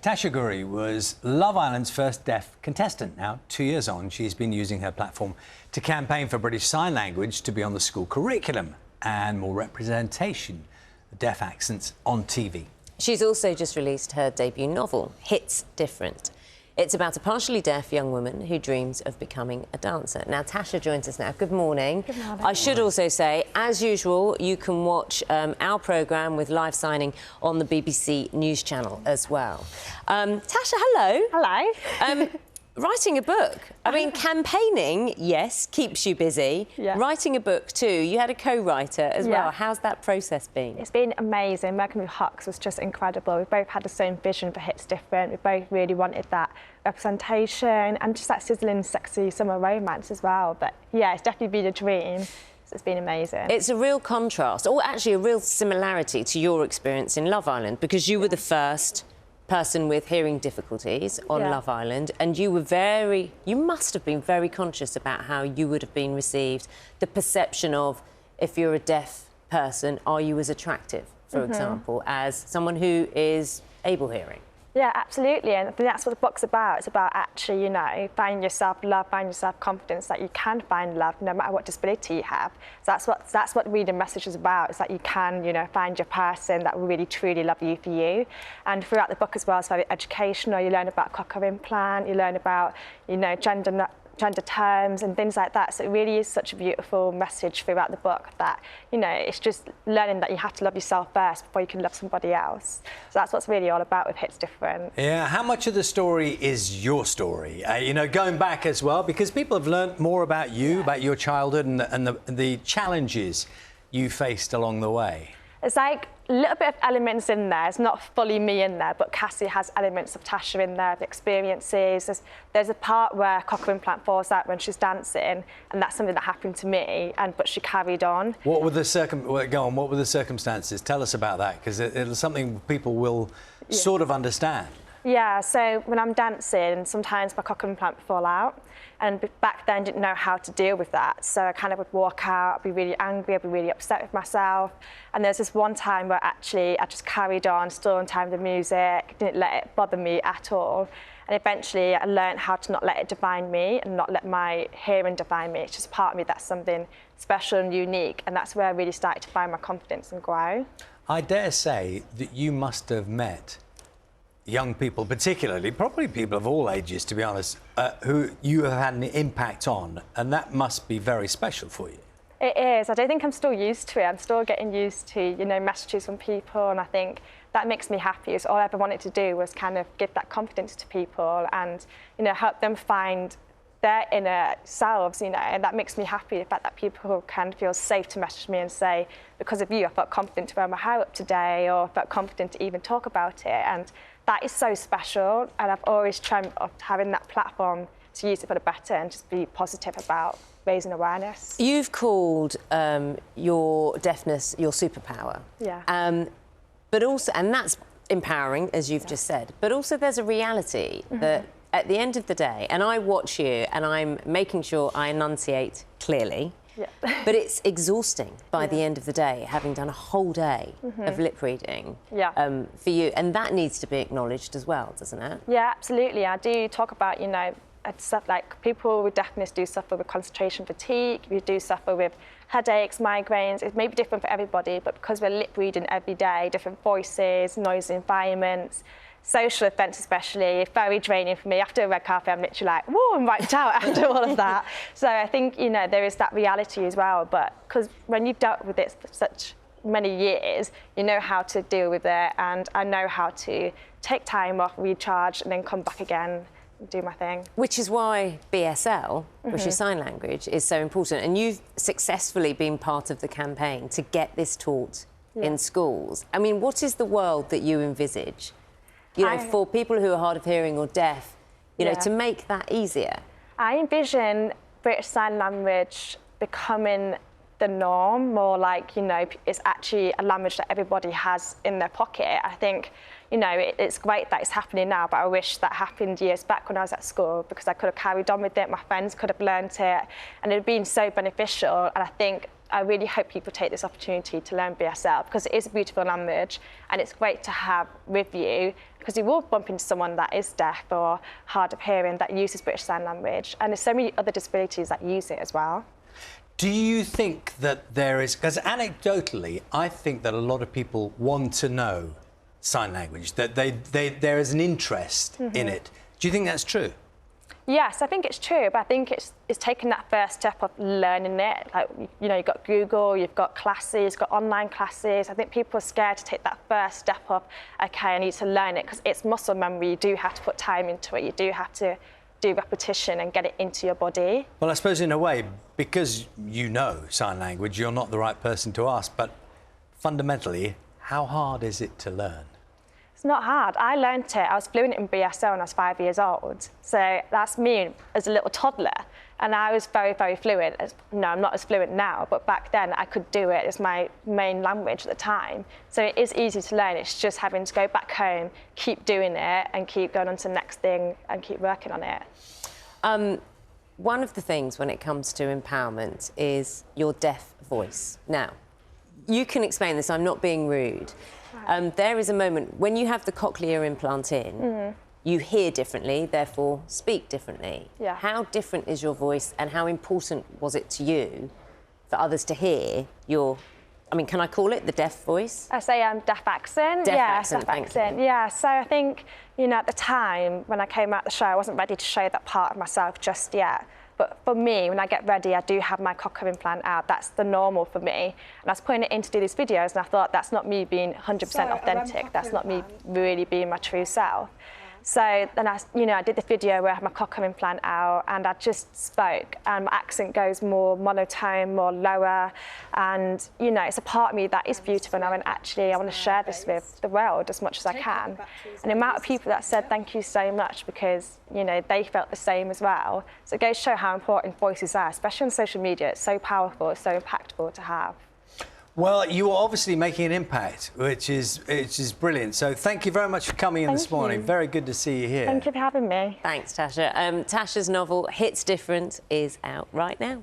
Tasha Ghouri was Love Island's first deaf contestant. Now, 2 years on, she's been using her platform to campaign for British Sign Language to be on the school curriculum and more representation of deaf accents on TV. She's also just released her debut novel, Hits Different. It's about a partially deaf young woman who dreams of becoming a dancer. Now, Tasha joins us now. Good morning. Good morning. I should also say, as usual, you can watch our programme with live signing on the BBC News channel as well. Tasha, hello. Hello. Writing a book. I mean, campaigning, yes, keeps you busy. Yeah. Writing a book too. You had a co-writer as well. How's that process been? It's been amazing. Working with Hux was just incredible. We both had the same vision for Hits Different. We both really wanted that representation and just that sizzling, sexy summer romance as well. But yeah, it's definitely been a dream. So it's been amazing. It's a real contrast, or actually a real similarity to your experience in Love Island, because you were the first person with hearing difficulties on Love Island, and you must have been very conscious about how you would have been received, the perception of, if you're a deaf person, are you as attractive, for example, as someone who is able-hearing? Yeah, absolutely, and I think that's what the book's about. It's about actually, you know, finding yourself love, finding yourself confidence that you can find love no matter what disability you have. So that's what reading message is about. Is that you can, you know, find your person that will really truly love you for you. And throughout the book as well, it's very educational. You learn about cochlear implant, you learn about, you know, gender terms and things like that. So it really is such a beautiful message throughout the book that, you know, it's just learning that you have to love yourself first before you can love somebody else. So that's what's really all about with Hits Different. Yeah, how much of the story is your story? You know, going back as well, because people have learnt more about you, about your childhood and the challenges you faced along the way. It's like a little bit of elements in there. It's not fully me in there, but Cassie has elements of Tasha in there, the experiences. There's a part where cochlear implant falls out when she's dancing, and that's something that happened to me, but she carried on. What were the What were the circumstances? Tell us about that, because it's something people will sort of understand. Yeah, so when I'm dancing, sometimes my cochlear implant would fall out, and back then I didn't know how to deal with that. So I kind of would walk out, I'd be really angry, I'd be really upset with myself. And there's this one time where actually I just carried on, still in time with the music, didn't let it bother me at all. And eventually I learned how to not let it define me and not let my hearing define me. It's just part of me that's something special and unique, and that's where I really started to find my confidence and grow. I dare say that you must have met young people, particularly, probably people of all ages, to be honest, who you have had an impact on, and that must be very special for you. It is. I don't think I'm still used to it. I'm still getting used to, you know, messages from people, and I think that makes me happy. So all I ever wanted to do was kind of give that confidence to people and, you know, help them find their inner selves, you know, and that makes me happy, the fact that people can feel safe to message me and say, because of you, I felt confident to wear my hair up today, or felt confident to even talk about it. And that is so special, and I've always dreamt of having that platform to use it for the better and just be positive about raising awareness. You've called your deafness your superpower. Yeah. But also, and that's empowering, as you've just said, but also there's a reality that at the end of the day, and I watch you and I'm making sure I enunciate clearly, but it's exhausting by the end of the day, having done a whole day of lip reading for you, and that needs to be acknowledged as well, doesn't it? Yeah, absolutely. I do talk about, you know, stuff like people with deafness do suffer with concentration fatigue, we do suffer with headaches, migraines. It may be different for everybody, but because we're lip reading every day, different voices, noisy environments, social events especially, very draining for me. After a red carpet, I'm literally like, whoa, I'm wiped out after all of that. So I think, you know, there is that reality as well, but because when you've dealt with it for such many years, you know how to deal with it, and I know how to take time off, recharge, and then come back again and do my thing. Which is why BSL, British Sign Language, is so important, and you've successfully been part of the campaign to get this taught in schools. I mean, what is the world that you envisage? You know, for people who are hard of hearing or deaf, you know, to make that easier? I envision British Sign Language becoming the norm, more like, you know, it's actually a language that everybody has in their pocket. I think, you know, it's great that it's happening now, but I wish that happened years back when I was at school, because I could have carried on with it, my friends could have learnt it, and it had been so beneficial. And I think I really hope people take this opportunity to learn BSL because it is a beautiful language and it's great to have with you because you will bump into someone that is deaf or hard of hearing that uses British Sign Language, and there's so many other disabilities that use it as well. Do you think that there is, because anecdotally, I think that a lot of people want to know sign language, that there is an interest in it. Do you think that's true? Yes, I think it's true, but I think it's taking that first step of learning it. Like, you know, you've got Google, you've got classes, you've got online classes. I think people are scared to take that first step of, OK, I need to learn it, because it's muscle memory. You do have to put time into it. You do have to do repetition and get it into your body. Well, I suppose in a way, because you know sign language, you're not the right person to ask, but fundamentally, how hard is it to learn? It's not hard. I learnt it. I was fluent in BSL when I was 5 years old. So that's me as a little toddler. And I was very, very fluent. No, I'm not as fluent now, but back then I could do it. It's my main language at the time. So it is easy to learn. It's just having to go back home, keep doing it, and keep going on to the next thing and keep working on it. One of the things when it comes to empowerment is your deaf voice. Now, you can explain this. I'm not being rude. There is a moment when you have the cochlear implant in, you hear differently, therefore speak differently. Yeah. How different is your voice, and how important was it to you for others to hear your, I mean, can I call it the deaf voice? I say deaf accent. Deaf yeah, accent, deaf thank accent. you. Yeah, so I think, you know, at the time when I came out the show, I wasn't ready to show that part of myself just yet. But for me, when I get ready, I do have my cochlear implant out. That's the normal for me. And I was putting it in to do these videos, and I thought, that's not me being 100% authentic. That's not me really being my true self. So then I did the video where I had my cochlear implant out, and I just spoke, and my accent goes more monotone, more lower, and you know, it's a part of me that is beautiful. And I went, actually, I want to share this with the world as much as I can. And the amount of people that said thank you so much, because you know they felt the same as well. So it goes to show how important voices are, especially on social media. It's so powerful, it's so impactful to have. Well, you are obviously making an impact, which is brilliant. So thank you very much for coming in this morning. Very good to see you here. Thank you for having me. Thanks, Tasha. Tasha's novel, Hits Different, is out right now.